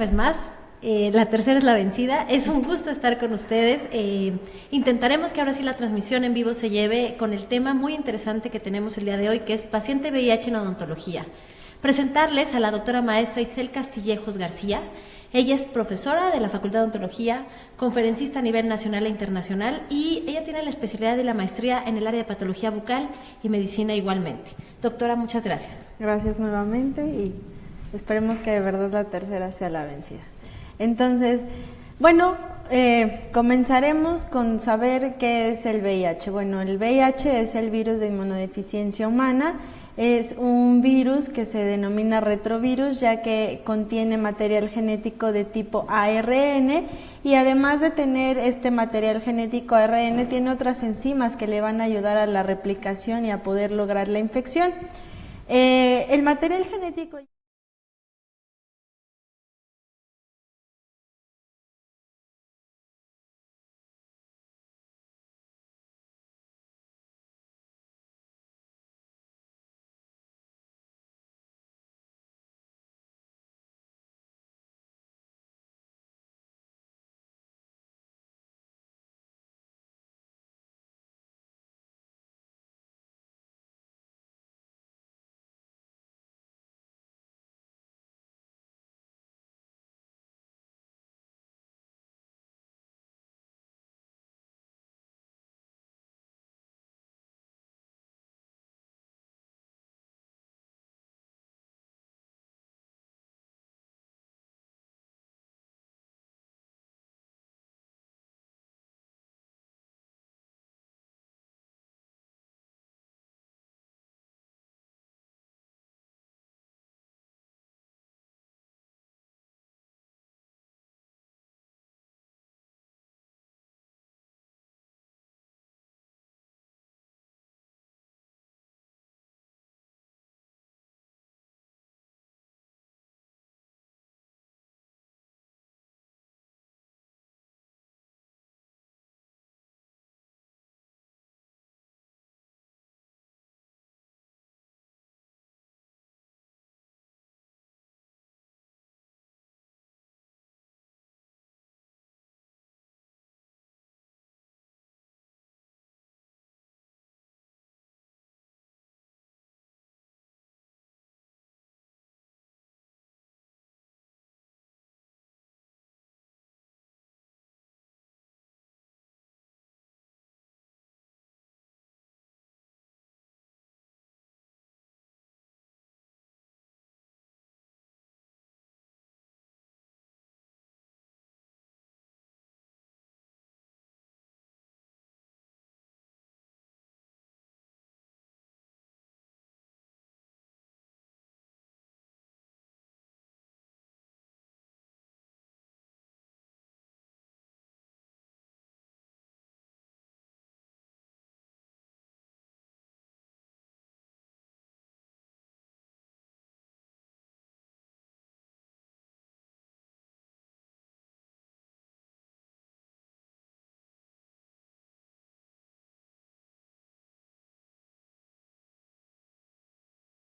vez más. La tercera es la vencida. Es un gusto estar con ustedes. Intentaremos que ahora sí la transmisión en vivo se lleve con el tema muy interesante que tenemos el día de hoy, que es paciente VIH en odontología. Presentarles a la doctora maestra Itzel Castillejos García. Ella es profesora de la Facultad de Odontología, conferencista a nivel nacional e internacional, y ella tiene la especialidad de la maestría en el área de patología bucal y medicina igualmente. Doctora, muchas gracias. Gracias nuevamente y esperemos que de verdad la tercera sea la vencida. Entonces, bueno, comenzaremos con saber qué es el VIH. Bueno, el VIH es el virus de inmunodeficiencia humana. Es un virus que se denomina retrovirus, ya que contiene material genético de tipo ARN, y además de tener este material genético ARN, tiene otras enzimas que le van a ayudar a la replicación y a poder lograr la infección. El material genético...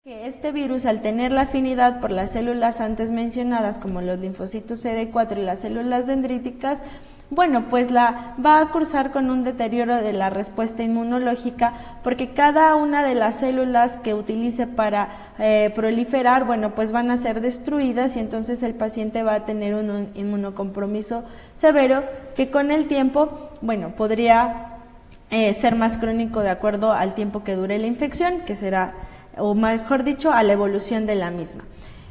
Que este virus, al tener la afinidad por las células antes mencionadas, como los linfocitos CD4 y las células dendríticas, bueno, pues la va a cursar con un deterioro de la respuesta inmunológica, porque cada una de las células que utilice para proliferar, bueno, pues van a ser destruidas, y entonces el paciente va a tener un inmunocompromiso severo que con el tiempo, bueno, podría ser más crónico de acuerdo al tiempo que dure la infección, que será, o mejor dicho, a la evolución de la misma.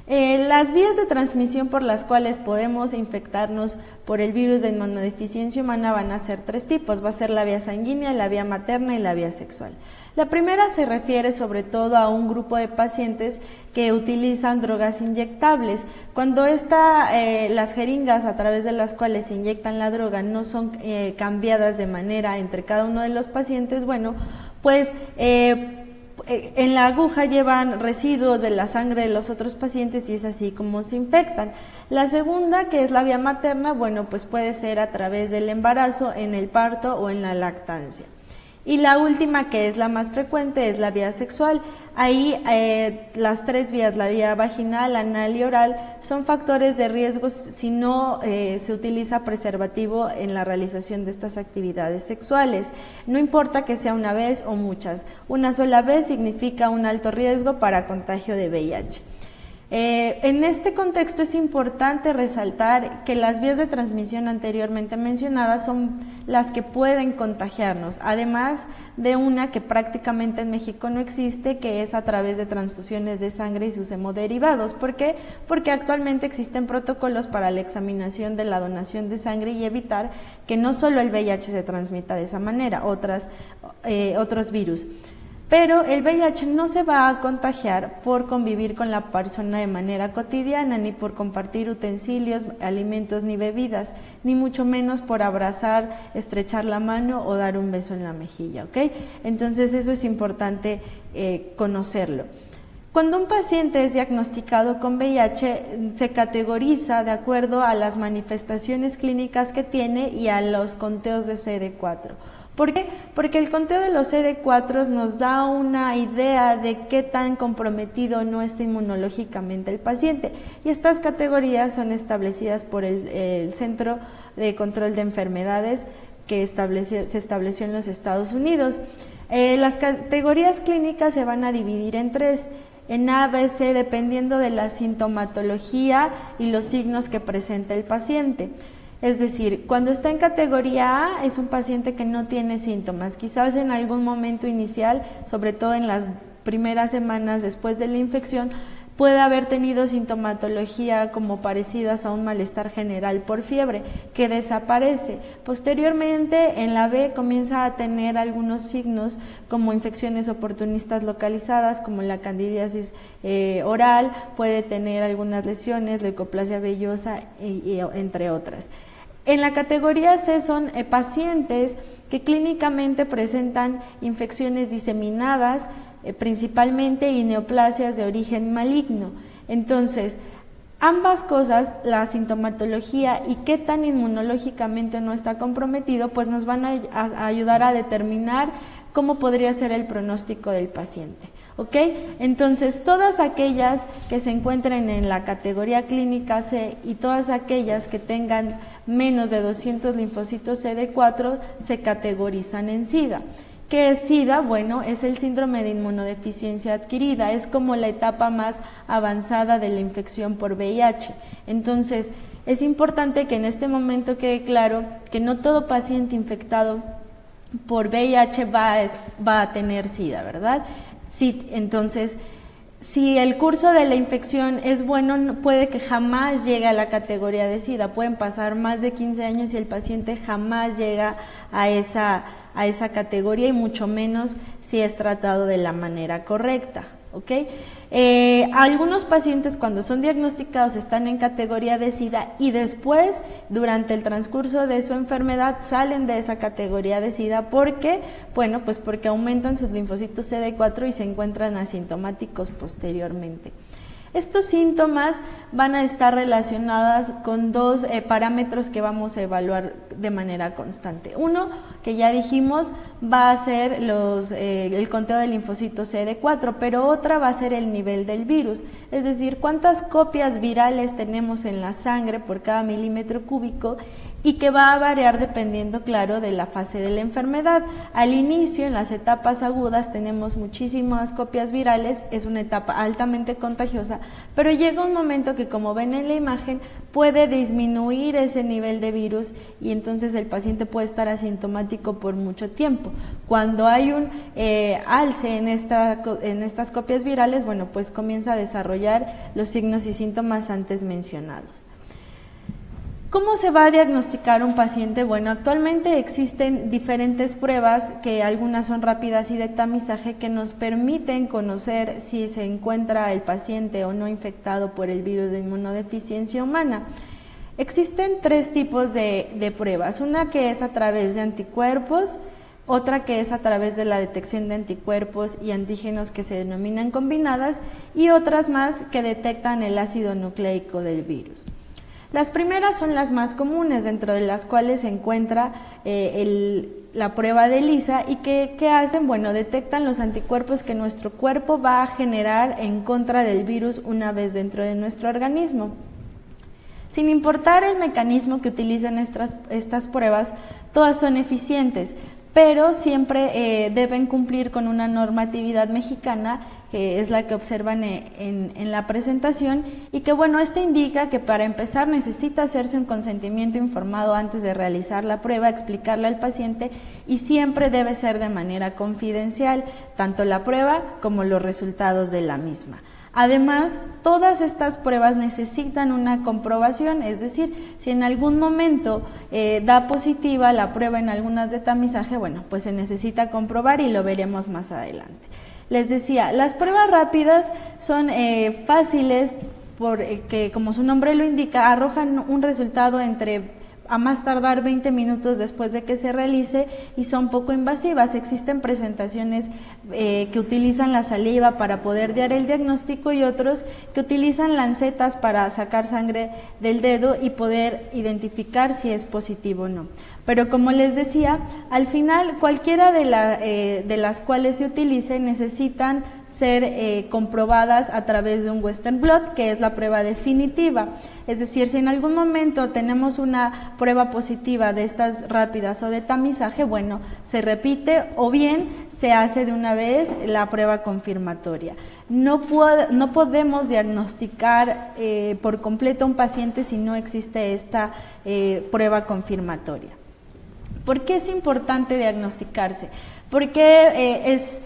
Las vías de transmisión por las cuales podemos infectarnos por el virus de inmunodeficiencia humana van a ser tres tipos. Va a ser la vía sanguínea, la vía materna y la vía sexual. La primera se refiere sobre todo a un grupo de pacientes que utilizan drogas inyectables. Cuando las jeringas a través de las cuales se inyectan la droga no son cambiadas de manera entre cada uno de los pacientes, bueno, pues en la aguja llevan residuos de la sangre de los otros pacientes y es así como se infectan. La segunda, que es la vía materna, bueno, pues puede ser a través del embarazo, en el parto o en la lactancia. Y la última, que es la más frecuente, es la vía sexual. Ahí las tres vías, la vía vaginal, anal y oral, son factores de riesgo si no se utiliza preservativo en la realización de estas actividades sexuales. No importa que sea una vez o muchas. Una sola vez significa un alto riesgo para contagio de VIH. En este contexto es importante resaltar que las vías de transmisión anteriormente mencionadas son las que pueden contagiarnos, además de una que prácticamente en México no existe, que es a través de transfusiones de sangre y sus hemoderivados. ¿Por qué? Porque actualmente existen protocolos para la examinación de la donación de sangre y evitar que no solo el VIH se transmita de esa manera, otros virus. Pero el VIH no se va a contagiar por convivir con la persona de manera cotidiana, ni por compartir utensilios, alimentos ni bebidas, ni mucho menos por abrazar, estrechar la mano o dar un beso en la mejilla, ¿ok? Entonces eso es importante conocerlo. Cuando un paciente es diagnosticado con VIH, se categoriza de acuerdo a las manifestaciones clínicas que tiene y a los conteos de CD4. ¿Por qué? Porque el conteo de los CD4 nos da una idea de qué tan comprometido no está inmunológicamente el paciente, y estas categorías son establecidas por el Centro de Control de Enfermedades que se estableció en los Estados Unidos. Las categorías clínicas se van a dividir en tres, en A, B, C, dependiendo de la sintomatología y los signos que presenta el paciente. Es decir, cuando está en categoría A es un paciente que no tiene síntomas, quizás en algún momento inicial, sobre todo en las primeras semanas después de la infección, puede haber tenido sintomatología como parecidas a un malestar general por fiebre, que desaparece. Posteriormente, en la B comienza a tener algunos signos como infecciones oportunistas localizadas, como la candidiasis oral, puede tener algunas lesiones, leucoplasia vellosa, entre otras. En la categoría C son pacientes que clínicamente presentan infecciones diseminadas, principalmente, y neoplasias de origen maligno. Entonces, ambas cosas, la sintomatología y qué tan inmunológicamente no está comprometido, pues nos van a ayudar a determinar cómo podría ser el pronóstico del paciente. ¿Ok? Entonces, todas aquellas que se encuentren en la categoría clínica C y todas aquellas que tengan menos de 200 linfocitos CD4 se categorizan en SIDA. ¿Qué es SIDA? Bueno, es el síndrome de inmunodeficiencia adquirida, es como la etapa más avanzada de la infección por VIH. Entonces, es importante que en este momento quede claro que no todo paciente infectado por VIH va a tener SIDA, ¿verdad? Sí, entonces, si el curso de la infección es bueno, puede que jamás llegue a la categoría de SIDA. Pueden pasar más de 15 años y el paciente jamás llega a esa categoría, y mucho menos si es tratado de la manera correcta. ¿Ok? Algunos pacientes, cuando son diagnosticados, están en categoría de SIDA y después, durante el transcurso de su enfermedad, salen de esa categoría de SIDA. ¿Por qué? Bueno, pues porque aumentan sus linfocitos CD4 y se encuentran asintomáticos posteriormente. Estos síntomas van a estar relacionados con dos parámetros que vamos a evaluar de manera constante. Uno, que ya dijimos, va a ser el conteo de linfocitos CD4, pero otra va a ser el nivel del virus, es decir, cuántas copias virales tenemos en la sangre por cada milímetro cúbico, y que va a variar dependiendo, claro, de la fase de la enfermedad. Al inicio, en las etapas agudas, tenemos muchísimas copias virales, es una etapa altamente contagiosa, pero llega un momento que, como ven en la imagen, puede disminuir ese nivel de virus y entonces el paciente puede estar asintomático por mucho tiempo. Cuando hay un alce en estas copias virales, bueno, pues comienza a desarrollar los signos y síntomas antes mencionados. ¿Cómo se va a diagnosticar un paciente? Bueno, actualmente existen diferentes pruebas, que algunas son rápidas y de tamizaje, que nos permiten conocer si se encuentra el paciente o no infectado por el virus de inmunodeficiencia humana. Existen tres tipos de pruebas, una que es a través de anticuerpos, otra que es a través de la detección de anticuerpos y antígenos que se denominan combinadas, y otras más que detectan el ácido nucleico del virus. Las primeras son las más comunes, dentro de las cuales se encuentra la prueba de ELISA y ¿qué hacen? Bueno, detectan los anticuerpos que nuestro cuerpo va a generar en contra del virus una vez dentro de nuestro organismo. Sin importar el mecanismo que utilizan estas pruebas, todas son eficientes, pero siempre deben cumplir con una normatividad mexicana, que es la que observan en la presentación, y que bueno, esto indica que para empezar necesita hacerse un consentimiento informado antes de realizar la prueba, explicarle al paciente, y siempre debe ser de manera confidencial, tanto la prueba como los resultados de la misma. Además, todas estas pruebas necesitan una comprobación, es decir, si en algún momento da positiva la prueba en algunas de tamizaje, bueno, pues se necesita comprobar y lo veremos más adelante. Les decía, las pruebas rápidas son fáciles porque, como su nombre lo indica, arrojan un resultado a más tardar 20 minutos después de que se realice y son poco invasivas. Existen presentaciones que utilizan la saliva para poder dar el diagnóstico y otros que utilizan lancetas para sacar sangre del dedo y poder identificar si es positivo o no. Pero como les decía, al final cualquiera de las cuales se utilice necesitan ser comprobadas a través de un Western blot, que es la prueba definitiva. Es decir, si en algún momento tenemos una prueba positiva de estas rápidas o de tamizaje, bueno, se repite o bien se hace de una vez la prueba confirmatoria. No podemos diagnosticar por completo a un paciente si no existe esta prueba confirmatoria. ¿Por qué es importante diagnosticarse? Porque es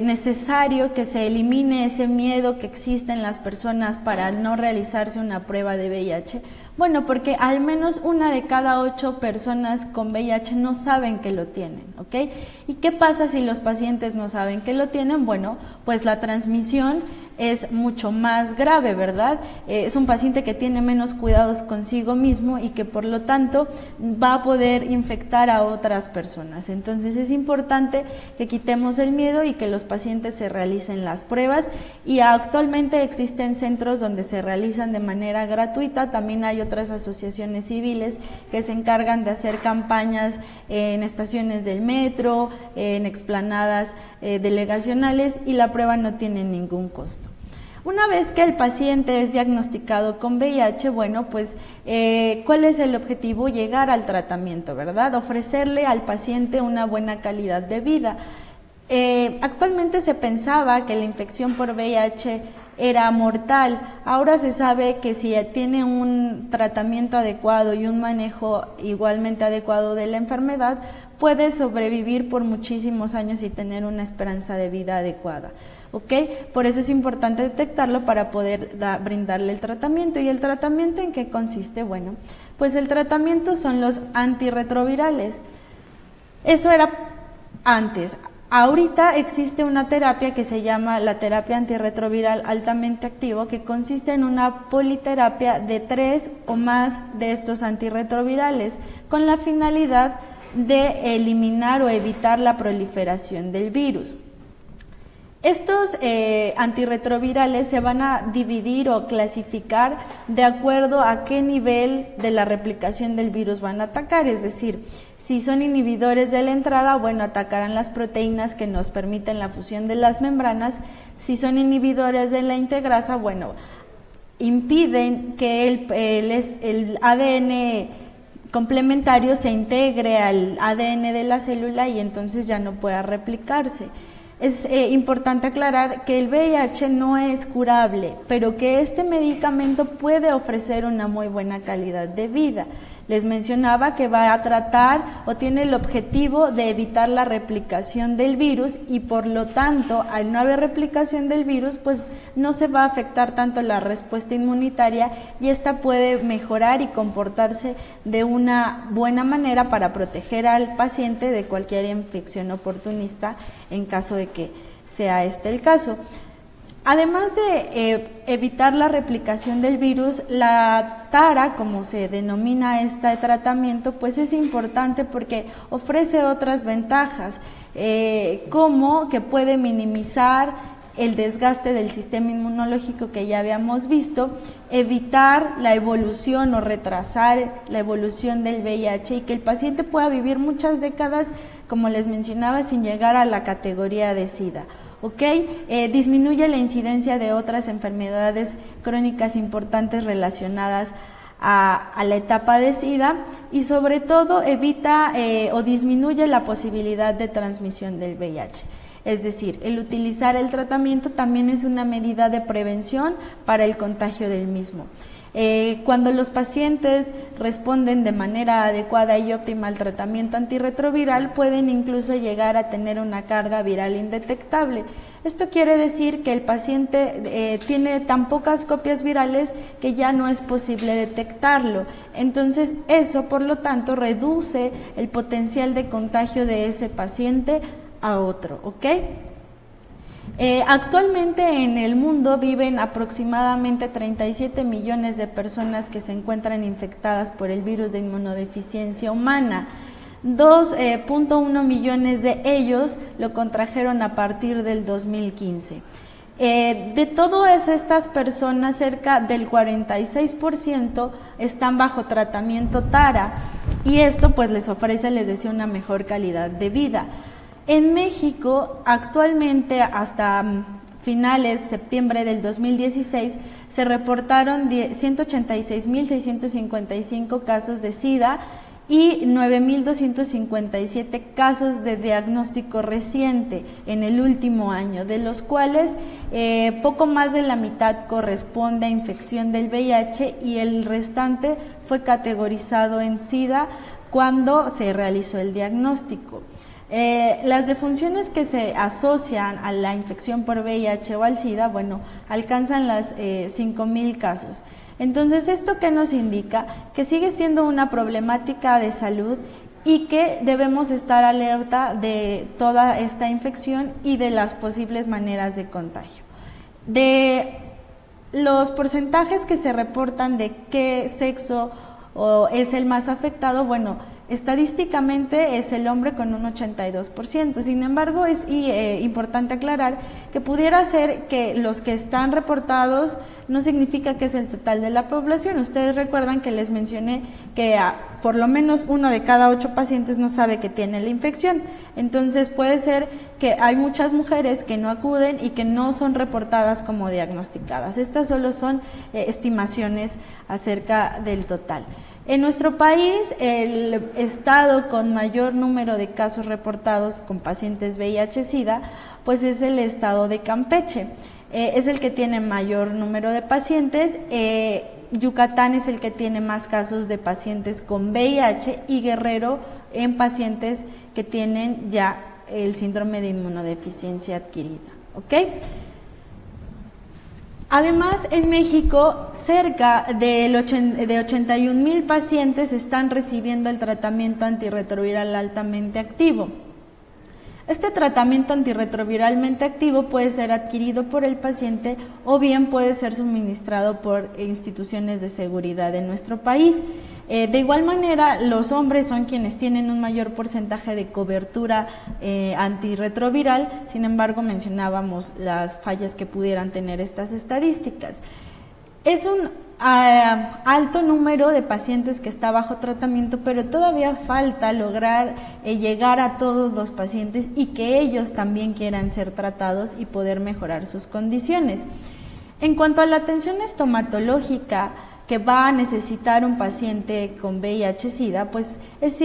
necesario que se elimine ese miedo que existe en las personas para no realizarse una prueba de VIH. Bueno, porque al menos 1 de cada 8 personas con VIH no saben que lo tienen, ¿ok? ¿Y qué pasa si los pacientes no saben que lo tienen? Bueno, pues la transmisión es mucho más grave, ¿verdad? Es un paciente que tiene menos cuidados consigo mismo y que por lo tanto va a poder infectar a otras personas. Entonces es importante que quitemos el miedo y que los pacientes se realicen las pruebas, y actualmente existen centros donde se realizan de manera gratuita. También hay otras asociaciones civiles que se encargan de hacer campañas en estaciones del metro, en explanadas delegacionales, y la prueba no tiene ningún costo. Una vez que el paciente es diagnosticado con VIH, bueno, pues, ¿cuál es el objetivo? Llegar al tratamiento, ¿verdad? Ofrecerle al paciente una buena calidad de vida. Actualmente se pensaba que la infección por VIH era mortal. Ahora se sabe que si tiene un tratamiento adecuado y un manejo igualmente adecuado de la enfermedad, puede sobrevivir por muchísimos años y tener una esperanza de vida adecuada. ¿Ok? Por eso es importante detectarlo para poder brindarle el tratamiento. ¿Y el tratamiento en qué consiste? Bueno, pues el tratamiento son los antirretrovirales. Eso era antes. Ahorita existe una terapia que se llama la terapia antirretroviral altamente activo, que consiste en una politerapia de 3 o más de estos antirretrovirales, con la finalidad de eliminar o evitar la proliferación del virus. Estos antirretrovirales se van a dividir o clasificar de acuerdo a qué nivel de la replicación del virus van a atacar, es decir, si son inhibidores de la entrada, bueno, atacarán las proteínas que nos permiten la fusión de las membranas. Si son inhibidores de la integrasa, bueno, impiden que el ADN complementario se integre al ADN de la célula y entonces ya no pueda replicarse. Es importante aclarar que el VIH no es curable, pero que este medicamento puede ofrecer una muy buena calidad de vida. Les mencionaba que va a tratar o tiene el objetivo de evitar la replicación del virus y por lo tanto, al no haber replicación del virus, pues no se va a afectar tanto la respuesta inmunitaria y esta puede mejorar y comportarse de una buena manera para proteger al paciente de cualquier infección oportunista en caso de que sea este el caso. Además de evitar la replicación del virus, la tara, como se denomina este tratamiento, pues es importante porque ofrece otras ventajas, como que puede minimizar el desgaste del sistema inmunológico que ya habíamos visto, evitar la evolución o retrasar la evolución del VIH y que el paciente pueda vivir muchas décadas, como les mencionaba, sin llegar a la categoría de SIDA. Disminuye la incidencia de otras enfermedades crónicas importantes relacionadas a la etapa de SIDA y sobre todo evita o disminuye la posibilidad de transmisión del VIH. Es decir, el utilizar el tratamiento también es una medida de prevención para el contagio del mismo. Cuando los pacientes responden de manera adecuada y óptima al tratamiento antirretroviral, pueden incluso llegar a tener una carga viral indetectable. Esto quiere decir que el paciente tiene tan pocas copias virales que ya no es posible detectarlo. Entonces, eso, por lo tanto, reduce el potencial de contagio de ese paciente a otro, Actualmente en el mundo viven aproximadamente 37 millones de personas que se encuentran infectadas por el virus de inmunodeficiencia humana. 2.1 millones de ellos lo contrajeron a partir del 2015. De todas estas personas, cerca del 46% están bajo tratamiento TARA y esto pues les ofrece, les decía, una mejor calidad de vida. En México, actualmente, hasta finales de septiembre del 2016, se reportaron 186.655 casos de SIDA y 9.257 casos de diagnóstico reciente en el último año, de los cuales poco más de la mitad corresponde a infección del VIH y el restante fue categorizado en SIDA cuando se realizó el diagnóstico. Las defunciones que se asocian a la infección por VIH o al SIDA, alcanzan las 5.000 casos. Entonces, ¿esto qué nos indica? Que sigue siendo una problemática de salud y que debemos estar alerta de toda esta infección y de las posibles maneras de contagio. De los porcentajes que se reportan de qué sexo es el más afectado, estadísticamente es el hombre con un 82%, sin embargo es importante aclarar que pudiera ser que los que están reportados no significa que es el total de la población. Ustedes recuerdan que les mencioné que por lo menos 1 de cada 8 pacientes no sabe que tiene la infección, entonces puede ser que hay muchas mujeres que no acuden y que no son reportadas como diagnosticadas. Estas solo son estimaciones acerca del total. En nuestro país, el estado con mayor número de casos reportados con pacientes VIH-Sida, pues es el estado de Campeche. Es el que tiene mayor número de pacientes. Yucatán es el que tiene más casos de pacientes con VIH y Guerrero en pacientes que tienen ya el síndrome de inmunodeficiencia adquirida. Además, en México, cerca de 81,000 pacientes están recibiendo el tratamiento antirretroviral altamente activo. Este tratamiento antirretroviralmente activo puede ser adquirido por el paciente o bien puede ser suministrado por instituciones de seguridad en nuestro país. De igual manera, los hombres son quienes tienen un mayor porcentaje de cobertura antirretroviral, sin embargo mencionábamos las fallas que pudieran tener estas estadísticas. Es un alto número de pacientes que está bajo tratamiento, pero todavía falta lograr llegar a todos los pacientes y que ellos también quieran ser tratados y poder mejorar sus condiciones. En cuanto a la atención estomatológica que va a necesitar un paciente con VIH-Sida, pues es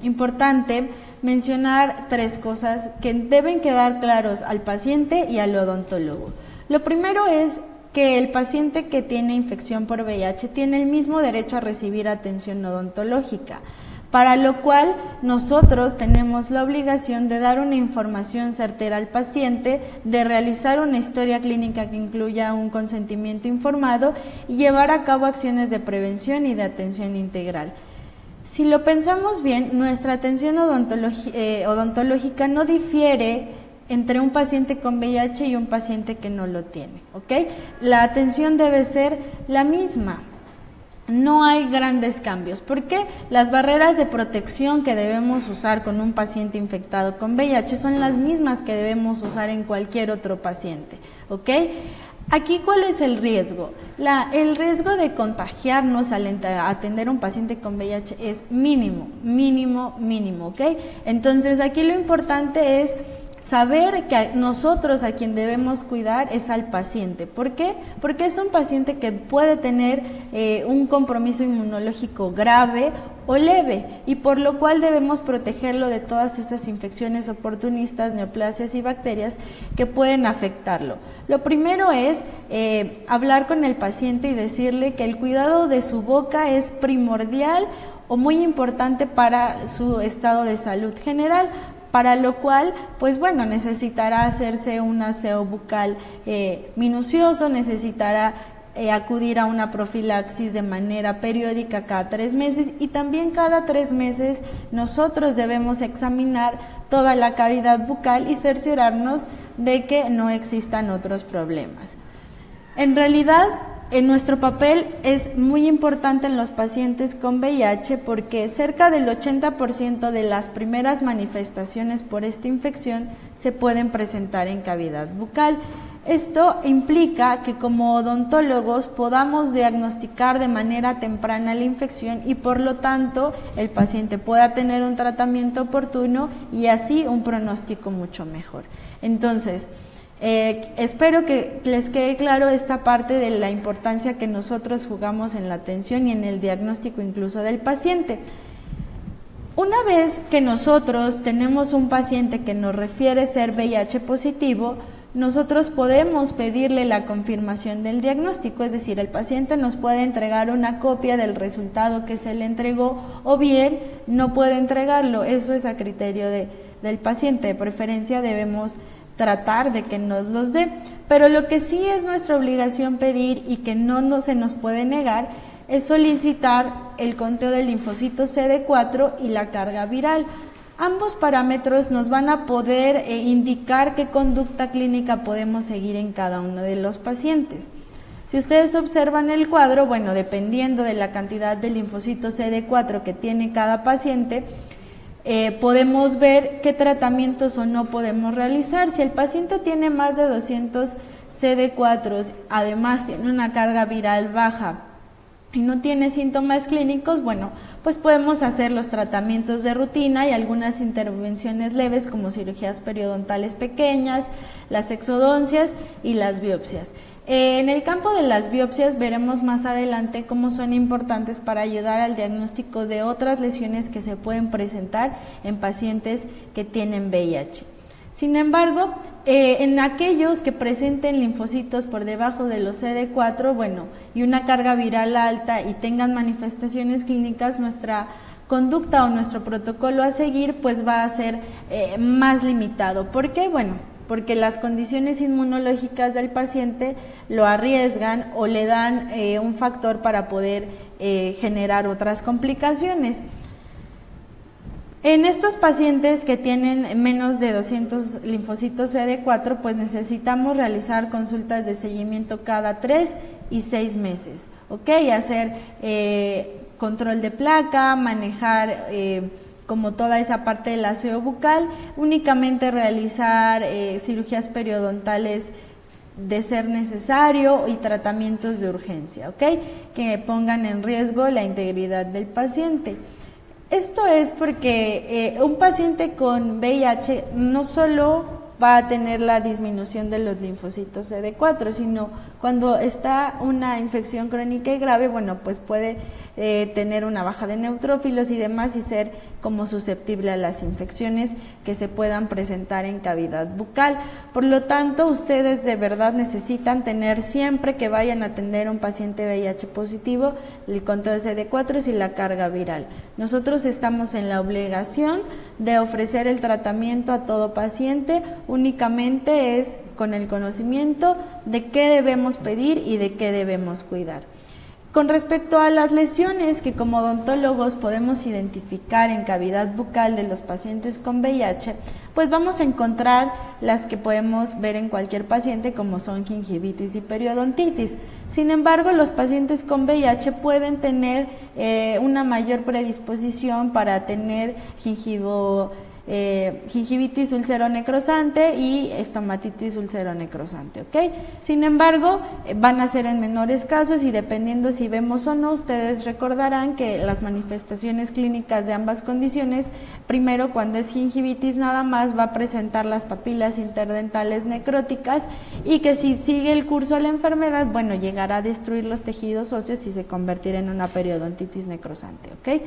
importante mencionar 3 cosas que deben quedar claros al paciente y al odontólogo. Lo primero es que el paciente que tiene infección por VIH tiene el mismo derecho a recibir atención odontológica, para lo cual nosotros tenemos la obligación de dar una información certera al paciente, de realizar una historia clínica que incluya un consentimiento informado y llevar a cabo acciones de prevención y de atención integral. Si lo pensamos bien, nuestra atención odontológica no difiere entre un paciente con VIH y un paciente que no lo tiene, La atención debe ser la misma. no hay grandes cambios, porque las barreras de protección que debemos usar con un paciente infectado con VIH son las mismas que debemos usar en cualquier otro paciente, ¿ok? Aquí, ¿cuál es el riesgo? El riesgo de contagiarnos al atender a un paciente con VIH es mínimo, ¿ok? Entonces, aquí lo importante es saber que nosotros a quien debemos cuidar es al paciente. ¿Por qué? Porque es un paciente que puede tener un compromiso inmunológico grave o leve, y por lo cual debemos protegerlo de todas esas infecciones oportunistas, neoplasias y bacterias que pueden afectarlo. Lo primero es hablar con el paciente y decirle que el cuidado de su boca es primordial o muy importante para su estado de salud general, para lo cual, pues bueno, necesitará hacerse un aseo bucal minucioso, necesitará acudir a una profilaxis de manera periódica cada 3 meses, y también cada 3 meses nosotros debemos examinar toda la cavidad bucal y cerciorarnos de que no existan otros problemas. En realidad, nuestro papel es muy importante en los pacientes con VIH porque cerca del 80% de las primeras manifestaciones por esta infección se pueden presentar en cavidad bucal. Esto implica que como odontólogos podamos diagnosticar de manera temprana la infección y por lo tanto el paciente pueda tener un tratamiento oportuno y así un pronóstico mucho mejor. Entonces, espero que les quede claro esta parte de la importancia que nosotros jugamos en la atención y en el diagnóstico incluso del paciente. Una vez que nosotros tenemos un paciente que nos refiere ser VIH positivo, nosotros podemos pedirle la confirmación del diagnóstico, es decir, el paciente nos puede entregar una copia del resultado que se le entregó o bien no puede entregarlo. Eso es a criterio del paciente. De preferencia debemos tratar de que nos los dé, pero lo que sí es nuestra obligación pedir y que no se nos puede negar es solicitar el conteo del linfocito CD4 y la carga viral. Ambos parámetros nos van a poder indicar qué conducta clínica podemos seguir en cada uno de los pacientes. Si ustedes observan el cuadro, bueno, dependiendo de la cantidad de linfocito CD4 que tiene cada paciente, podemos ver qué tratamientos o no podemos realizar. Si el paciente tiene más de 200 CD4, además tiene una carga viral baja y no tiene síntomas clínicos, bueno, pues podemos hacer los tratamientos de rutina y algunas intervenciones leves como cirugías periodontales pequeñas, las exodoncias y las biopsias. En el campo de las biopsias veremos más adelante cómo son importantes para ayudar al diagnóstico de otras lesiones que se pueden presentar en pacientes que tienen VIH. Sin embargo, en aquellos que presenten linfocitos por debajo de los CD4, bueno, y una carga viral alta y tengan manifestaciones clínicas, nuestra conducta o nuestro protocolo a seguir pues va a ser más limitado. ¿Por qué? Bueno, porque las condiciones inmunológicas del paciente lo arriesgan o le dan un factor para poder generar otras complicaciones. En estos pacientes que tienen menos de 200 linfocitos CD4, pues necesitamos realizar consultas de seguimiento cada 3 y 6 meses, ¿ok? Hacer control de placa, manejar como toda esa parte del aseo bucal, únicamente realizar cirugías periodontales de ser necesario y tratamientos de urgencia, ¿ok? Que pongan en riesgo la integridad del paciente. Esto es porque un paciente con VIH no solo va a tener la disminución de los linfocitos CD4, sino cuando está una infección crónica y grave, bueno, pues puede tener una baja de neutrófilos y demás y ser como susceptible a las infecciones que se puedan presentar en cavidad bucal. Por lo tanto, ustedes de verdad necesitan tener siempre que vayan a atender a un paciente VIH positivo el conteo de CD4 y la carga viral. Nosotros estamos en la obligación de ofrecer el tratamiento a todo paciente, únicamente es con el conocimiento de qué debemos pedir y de qué debemos cuidar. Con respecto a las lesiones que como odontólogos podemos identificar en cavidad bucal de los pacientes con VIH, pues vamos a encontrar las que podemos ver en cualquier paciente, como son gingivitis y periodontitis. Sin embargo, los pacientes con VIH pueden tener una mayor predisposición para tener gingivitis ulceronecrosante y estomatitis ulceronecrosante, ¿ok? Sin embargo, van a ser en menores casos y dependiendo si vemos o no, ustedes recordarán que las manifestaciones clínicas de ambas condiciones, primero cuando es gingivitis nada más va a presentar las papilas interdentales necróticas y que si sigue el curso de la enfermedad, bueno, llegará a destruir los tejidos óseos y se convertirá en una periodontitis necrosante, ¿ok?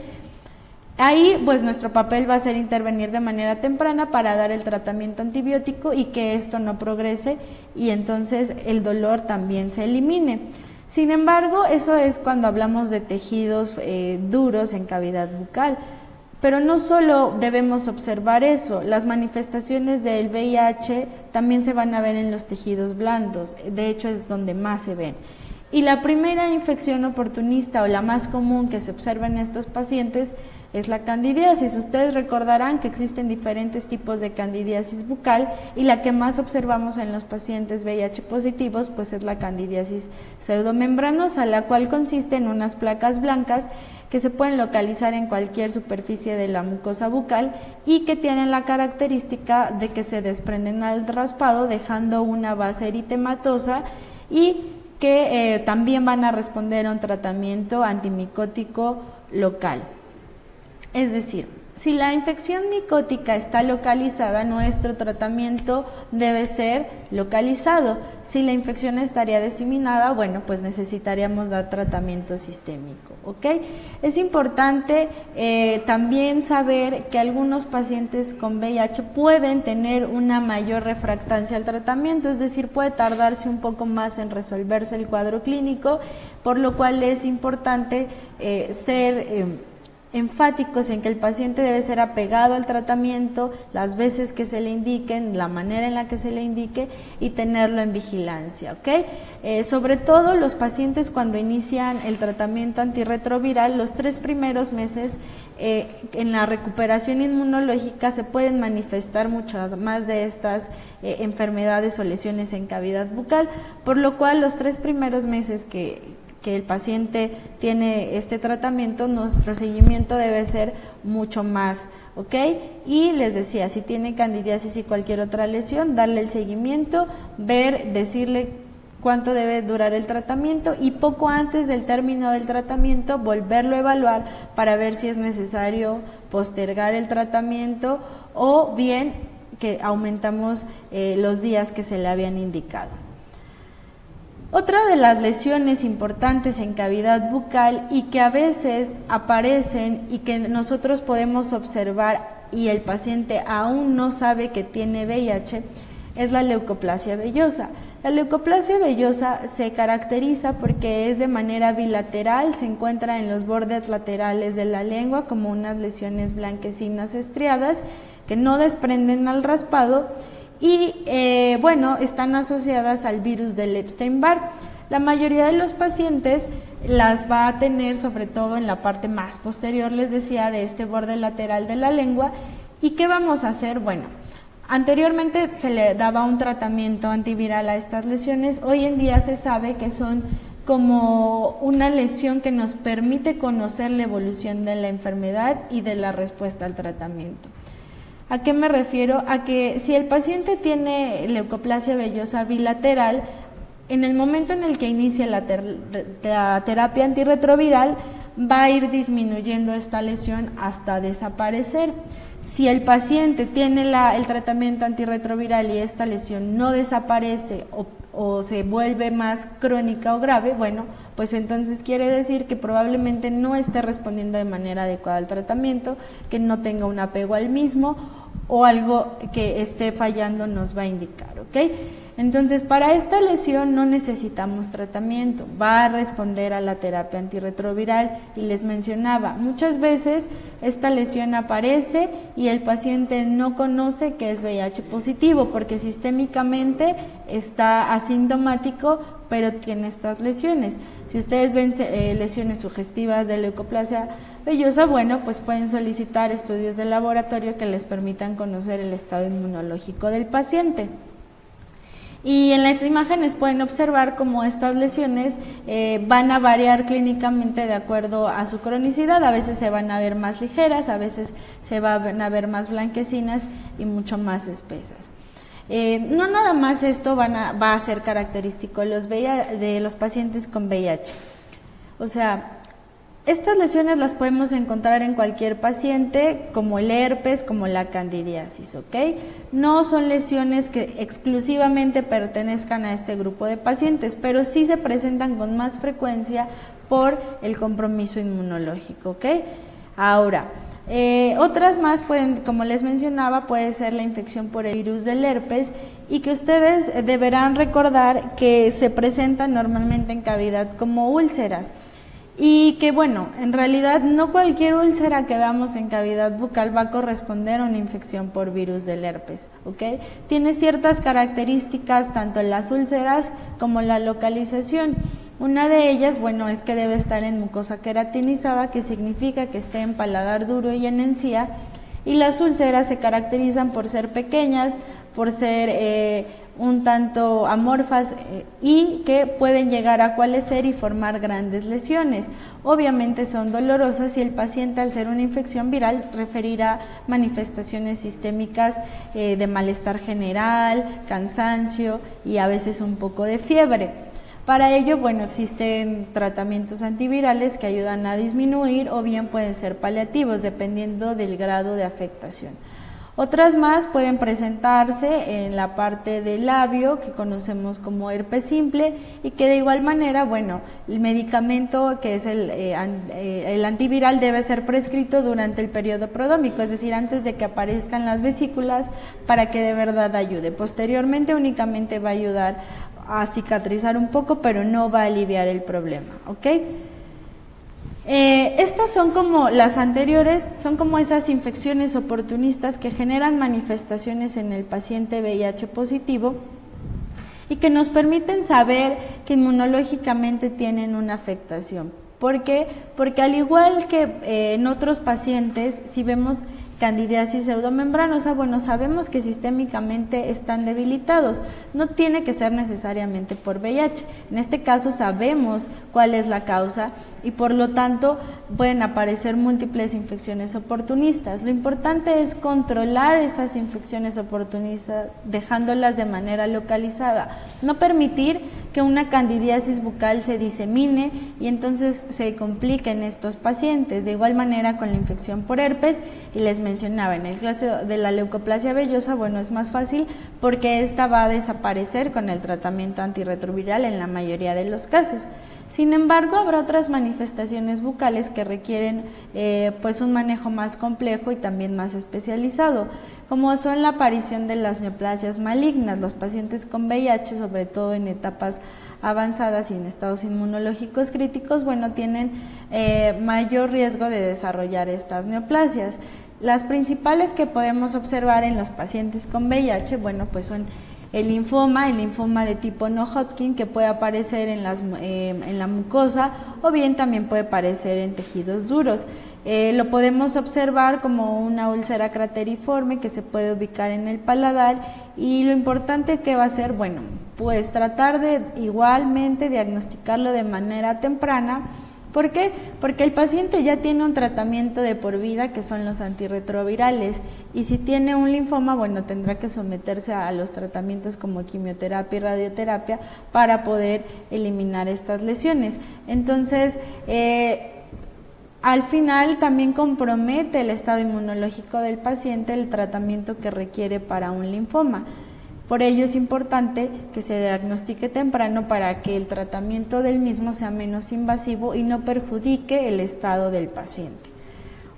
Ahí, pues nuestro papel va a ser intervenir de manera temprana para dar el tratamiento antibiótico y que esto no progrese y entonces el dolor también se elimine. Sin embargo, eso es cuando hablamos de tejidos duros en cavidad bucal. Pero no solo debemos observar eso, las manifestaciones del VIH también se van a ver en los tejidos blandos, de hecho es donde más se ven. Y la primera infección oportunista o la más común que se observa en estos pacientes es la candidiasis. Ustedes recordarán que existen diferentes tipos de candidiasis bucal y la que más observamos en los pacientes VIH positivos pues es la candidiasis pseudomembranosa, la cual consiste en unas placas blancas que se pueden localizar en cualquier superficie de la mucosa bucal y que tienen la característica de que se desprenden al raspado dejando una base eritematosa y que también van a responder a un tratamiento antimicótico local. Es decir, si la infección micótica está localizada, nuestro tratamiento debe ser localizado. Si la infección estaría diseminada, bueno, pues necesitaríamos dar tratamiento sistémico, ¿ok? Es importante también saber que algunos pacientes con VIH pueden tener una mayor refractancia al tratamiento, es decir, puede tardarse un poco más en resolverse el cuadro clínico, por lo cual es importante ser enfáticos en que el paciente debe ser apegado al tratamiento las veces que se le indiquen, la manera en la que se le indique y tenerlo en vigilancia, ¿ok? Sobre todo los pacientes cuando inician el tratamiento antirretroviral, los 3 primeros meses en la recuperación inmunológica se pueden manifestar muchas más de estas enfermedades o lesiones en cavidad bucal, por lo cual los 3 primeros meses que el paciente tiene este tratamiento, nuestro seguimiento debe ser mucho más, ¿ok? Y les decía, si tiene candidiasis y cualquier otra lesión, darle el seguimiento, decirle cuánto debe durar el tratamiento y poco antes del término del tratamiento volverlo a evaluar para ver si es necesario postergar el tratamiento o bien que aumentamos los días que se le habían indicado. Otra de las lesiones importantes en cavidad bucal y que a veces aparecen y que nosotros podemos observar y el paciente aún no sabe que tiene VIH es la leucoplasia vellosa. La leucoplasia vellosa se caracteriza porque es de manera bilateral, se encuentra en los bordes laterales de la lengua como unas lesiones blanquecinas estriadas que no desprenden al raspado y bueno, están asociadas al virus del Epstein-Barr. La mayoría de los pacientes las va a tener sobre todo en la parte más posterior, les decía, de este borde lateral de la lengua. ¿Y qué vamos a hacer? Bueno, anteriormente se le daba un tratamiento antiviral a estas lesiones, hoy en día se sabe que son como una lesión que nos permite conocer la evolución de la enfermedad y de la respuesta al tratamiento. ¿A qué me refiero? A que si el paciente tiene leucoplasia vellosa bilateral, en el momento en el que inicia la terapia antirretroviral, va a ir disminuyendo esta lesión hasta desaparecer. Si el paciente tiene el tratamiento antirretroviral y esta lesión no desaparece o se vuelve más crónica o grave, bueno, pues entonces quiere decir que probablemente no esté respondiendo de manera adecuada al tratamiento, que no tenga un apego al mismo o algo que esté fallando nos va a indicar, ¿ok? Entonces, para esta lesión no necesitamos tratamiento, va a responder a la terapia antirretroviral. Y les mencionaba, muchas veces esta lesión aparece y el paciente no conoce que es VIH positivo porque sistémicamente está asintomático, pero tiene estas lesiones. Si ustedes ven lesiones sugestivas de leucoplasia vellosa, bueno, pues pueden solicitar estudios de laboratorio que les permitan conocer el estado inmunológico del paciente. Y en las imágenes pueden observar cómo estas lesiones van a variar clínicamente de acuerdo a su cronicidad. A veces se van a ver más ligeras, a veces se van a ver más blanquecinas y mucho más espesas. No nada más esto va a ser característico de los pacientes con VIH. O sea, estas lesiones las podemos encontrar en cualquier paciente, como el herpes, como la candidiasis, ¿ok? No son lesiones que exclusivamente pertenezcan a este grupo de pacientes, pero sí se presentan con más frecuencia por el compromiso inmunológico, ¿ok? Ahora, otras más pueden, como les mencionaba, puede ser la infección por el virus del herpes, y que ustedes deberán recordar que se presentan normalmente en cavidad como úlceras. Y que bueno, en realidad no cualquier úlcera que veamos en cavidad bucal va a corresponder a una infección por virus del herpes, ¿ok? Tiene ciertas características tanto las úlceras como la localización. Una de ellas, bueno, es que debe estar en mucosa queratinizada, que significa que esté en paladar duro y en encía, y las úlceras se caracterizan por ser pequeñas, por ser un tanto amorfas y que pueden llegar a coalescer y formar grandes lesiones. Obviamente son dolorosas y el paciente, al ser una infección viral, referirá manifestaciones sistémicas de malestar general, cansancio y a veces un poco de fiebre. Para ello, bueno, existen tratamientos antivirales que ayudan a disminuir o bien pueden ser paliativos dependiendo del grado de afectación. Otras más pueden presentarse en la parte del labio, que conocemos como herpes simple, y que de igual manera, bueno, el medicamento que es el antiviral debe ser prescrito durante el periodo prodrómico, es decir, antes de que aparezcan las vesículas, para que de verdad ayude. Posteriormente únicamente va a ayudar a cicatrizar un poco, pero no va a aliviar el problema, ¿ok? Estas son como las anteriores, son como esas infecciones oportunistas que generan manifestaciones en el paciente VIH positivo y que nos permiten saber que inmunológicamente tienen una afectación. ¿Por qué? Porque al igual que en otros pacientes, si vemos candidiasis pseudomembranosa, bueno, sabemos que sistémicamente están debilitados, no tiene que ser necesariamente por VIH, en este caso sabemos cuál es la causa y por lo tanto pueden aparecer múltiples infecciones oportunistas. Lo importante es controlar esas infecciones oportunistas dejándolas de manera localizada, no permitir que una candidiasis bucal se disemine y entonces se complique en estos pacientes. De igual manera con la infección por herpes, y les mencionaba, en el caso de la leucoplasia vellosa, bueno, es más fácil porque esta va a desaparecer con el tratamiento antirretroviral en la mayoría de los casos. Sin embargo, habrá otras manifestaciones bucales que requieren pues un manejo más complejo y también más especializado, como son la aparición de las neoplasias malignas. Los pacientes con VIH, sobre todo en etapas avanzadas y en estados inmunológicos críticos, bueno, tienen mayor riesgo de desarrollar estas neoplasias. Las principales que podemos observar en los pacientes con VIH, bueno, pues son el linfoma de tipo no-Hodgkin, que puede aparecer en la mucosa o bien también puede aparecer en tejidos duros. Lo podemos observar como una úlcera crateriforme que se puede ubicar en el paladar, y lo importante que va a ser, bueno, pues tratar de igualmente diagnosticarlo de manera temprana. ¿Por qué? Porque el paciente ya tiene un tratamiento de por vida, que son los antirretrovirales, y si tiene un linfoma, bueno, tendrá que someterse a los tratamientos como quimioterapia y radioterapia para poder eliminar estas lesiones. Entonces, al final también compromete el estado inmunológico del paciente el tratamiento que requiere para un linfoma. Por ello es importante que se diagnostique temprano para que el tratamiento del mismo sea menos invasivo y no perjudique el estado del paciente.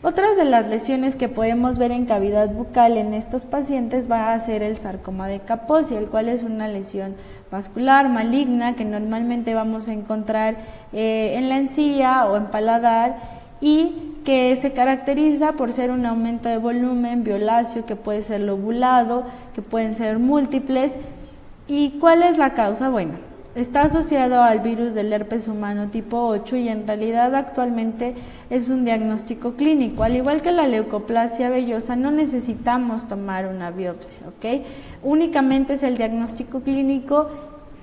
Otras de las lesiones que podemos ver en cavidad bucal en estos pacientes va a ser el sarcoma de Kaposi, el cual es una lesión vascular maligna que normalmente vamos a encontrar en la encía o en paladar y que se caracteriza por ser un aumento de volumen violáceo que puede ser lobulado, que pueden ser múltiples. ¿Y cuál es la causa? Bueno, está asociado al virus del herpes humano tipo 8 y en realidad actualmente es un diagnóstico clínico. Al igual que la leucoplasia vellosa, no necesitamos tomar una biopsia, ¿ok? Únicamente es el diagnóstico clínico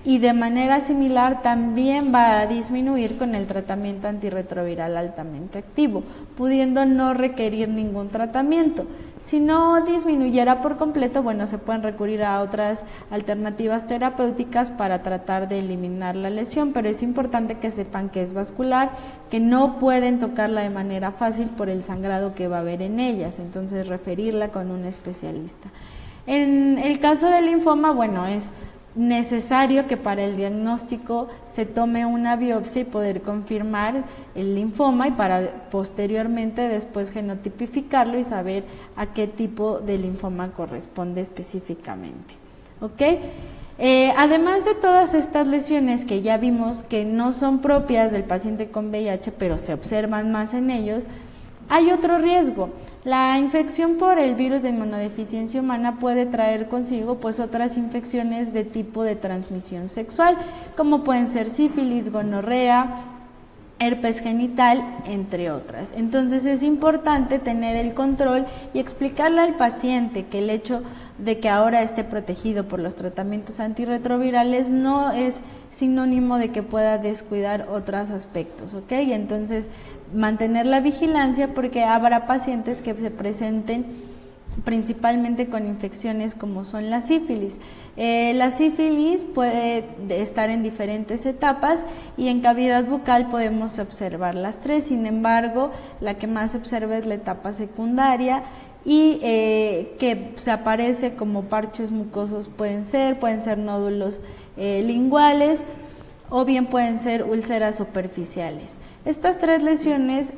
y de manera similar también va a disminuir con el tratamiento antirretroviral altamente activo, pudiendo no requerir ningún tratamiento. Si no disminuyera por completo, bueno, se pueden recurrir a otras alternativas terapéuticas para tratar de eliminar la lesión, pero es importante que sepan que es vascular, que no pueden tocarla de manera fácil por el sangrado que va a haber en ellas, entonces referirla con un especialista. En el caso del linfoma, bueno, es necesario que para el diagnóstico se tome una biopsia y poder confirmar el linfoma y para posteriormente después genotipificarlo y saber a qué tipo de linfoma corresponde específicamente. ¿Ok? Además de todas estas lesiones que ya vimos que no son propias del paciente con VIH, pero se observan más en ellos, hay otro riesgo. La infección por el virus de inmunodeficiencia humana puede traer consigo pues otras infecciones de tipo de transmisión sexual, como pueden ser sífilis, gonorrea, herpes genital, entre otras. Entonces es importante tener el control y explicarle al paciente que el hecho de que ahora esté protegido por los tratamientos antirretrovirales no es sinónimo de que pueda descuidar otros aspectos, ¿ok? Y entonces mantener la vigilancia porque habrá pacientes que se presenten principalmente con infecciones como son la sífilis. La sífilis puede estar en diferentes etapas y en cavidad bucal podemos observar las tres, sin embargo, la que más se observa es la etapa secundaria y que se aparece como parches mucosos, pueden ser nódulos linguales o bien pueden ser úlceras superficiales. Estas tres lesiones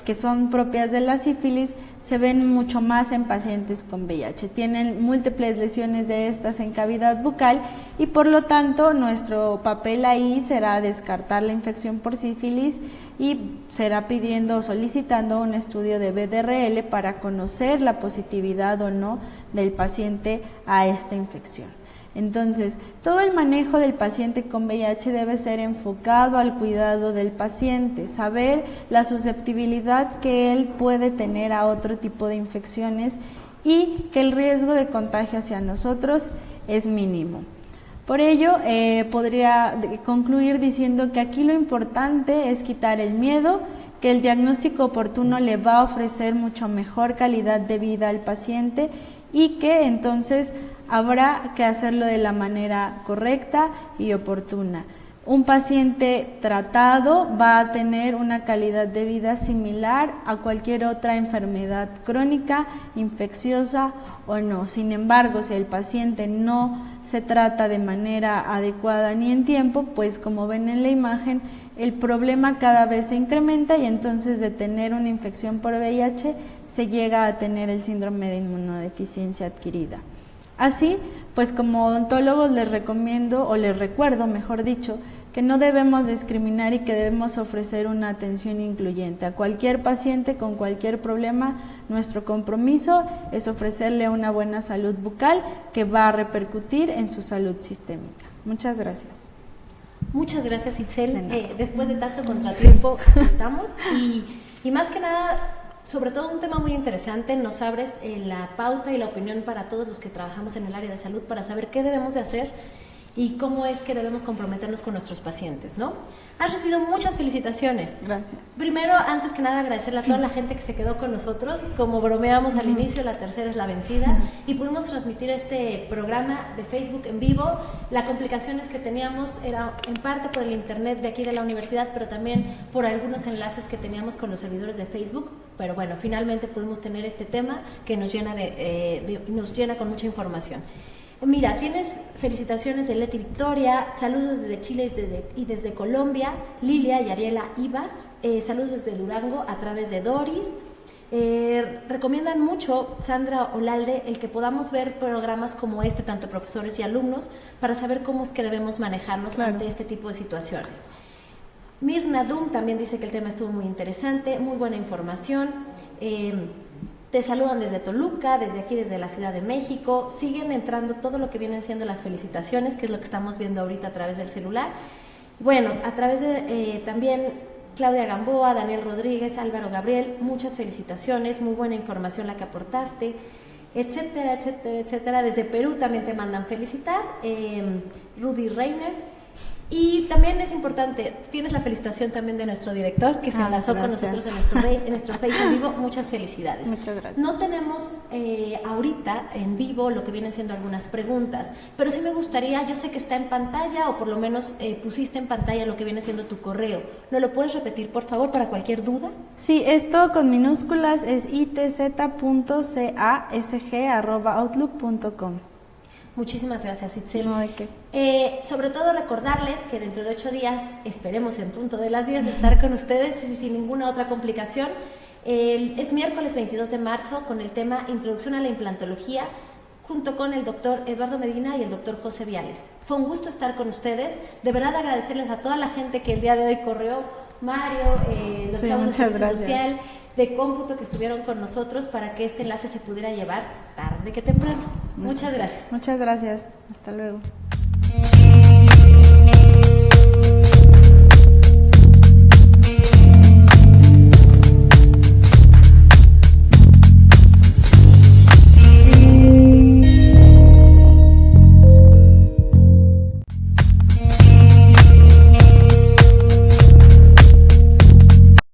que son propias de la sífilis se ven mucho más en pacientes con VIH. Tienen múltiples lesiones de estas en cavidad bucal y por lo tanto nuestro papel ahí será descartar la infección por sífilis y será pidiendo o solicitando un estudio de BDRL para conocer la positividad o no del paciente a esta infección. Entonces, todo el manejo del paciente con VIH debe ser enfocado al cuidado del paciente, saber la susceptibilidad que él puede tener a otro tipo de infecciones y que el riesgo de contagio hacia nosotros es mínimo. Por ello, podría concluir diciendo que aquí lo importante es quitar el miedo, que el diagnóstico oportuno le va a ofrecer mucho mejor calidad de vida al paciente y que entonces habrá que hacerlo de la manera correcta y oportuna. Un paciente tratado va a tener una calidad de vida similar a cualquier otra enfermedad crónica, infecciosa o no. Sin embargo, si el paciente no se trata de manera adecuada ni en tiempo, pues como ven en la imagen, el problema cada vez se incrementa y entonces de tener una infección por VIH se llega a tener el síndrome de inmunodeficiencia adquirida. Así, pues como odontólogos les recomiendo, o les recuerdo, mejor dicho, que no debemos discriminar y que debemos ofrecer una atención incluyente. A cualquier paciente con cualquier problema, nuestro compromiso es ofrecerle una buena salud bucal que va a repercutir en su salud sistémica. Muchas gracias. Muchas gracias, Itzel. Después de tanto contratiempo, estamos y más que nada, sobre todo un tema muy interesante, nos abres la pauta y la opinión para todos los que trabajamos en el área de salud para saber qué debemos de hacer y cómo es que debemos comprometernos con nuestros pacientes, ¿no? Has recibido muchas felicitaciones. Gracias. Primero, antes que nada, agradecerle a toda la gente que se quedó con nosotros. Como bromeamos al inicio, la tercera es la vencida y pudimos transmitir este programa de Facebook en vivo. La complicaciones que teníamos era en parte por el internet de aquí de la universidad, pero también por algunos enlaces que teníamos con los servidores de Facebook. Pero bueno, finalmente pudimos tener este tema que nos llena nos llena con mucha información. Mira, tienes felicitaciones de Leti Victoria, saludos desde Chile y desde Colombia, Lilia y Ariela Ibas, saludos desde Durango a través de Doris, Recomiendan mucho, Sandra Olalde, el que podamos ver programas como este, tanto profesores y alumnos, para saber cómo es que debemos manejarnos ante este tipo de situaciones. Mirna Dum también dice que el tema estuvo muy interesante, muy buena información. Te saludan desde Toluca, desde aquí, desde la Ciudad de México. Siguen entrando todo lo que vienen siendo las felicitaciones, que es lo que estamos viendo ahorita a través del celular. Bueno, a través de también Claudia Gamboa, Daniel Rodríguez, Álvaro Gabriel, muchas felicitaciones, muy buena información la que aportaste, etcétera, etcétera, etcétera. Desde Perú también te mandan felicitar, Rudy Reiner. Y también es importante, tienes la felicitación también de nuestro director, que se enlazó con nosotros en nuestro Face en vivo. Muchas felicidades. Muchas gracias. No tenemos ahorita en vivo lo que vienen siendo algunas preguntas, pero sí me gustaría, yo sé que está en pantalla, o por lo menos pusiste en pantalla lo que viene siendo tu correo. ¿No lo puedes repetir, por favor, para cualquier duda? Sí, esto con minúsculas es itz.casg@outlook.com. Muchísimas gracias, Itzel. No hay que. Sobre todo recordarles que dentro de 8 días, esperemos en punto de las 10, estar con ustedes y sin ninguna otra complicación. Es miércoles 22 de marzo con el tema Introducción a la Implantología, junto con el doctor Eduardo Medina y el doctor José Viales. Fue un gusto estar con ustedes. De verdad agradecerles a toda la gente que el día de hoy corrió, Mario, los chavos de Servicio Social, de Cómputo, que estuvieron con nosotros para que este enlace se pudiera llevar tarde que temprano. Muchas gracias. Muchas gracias. Hasta luego.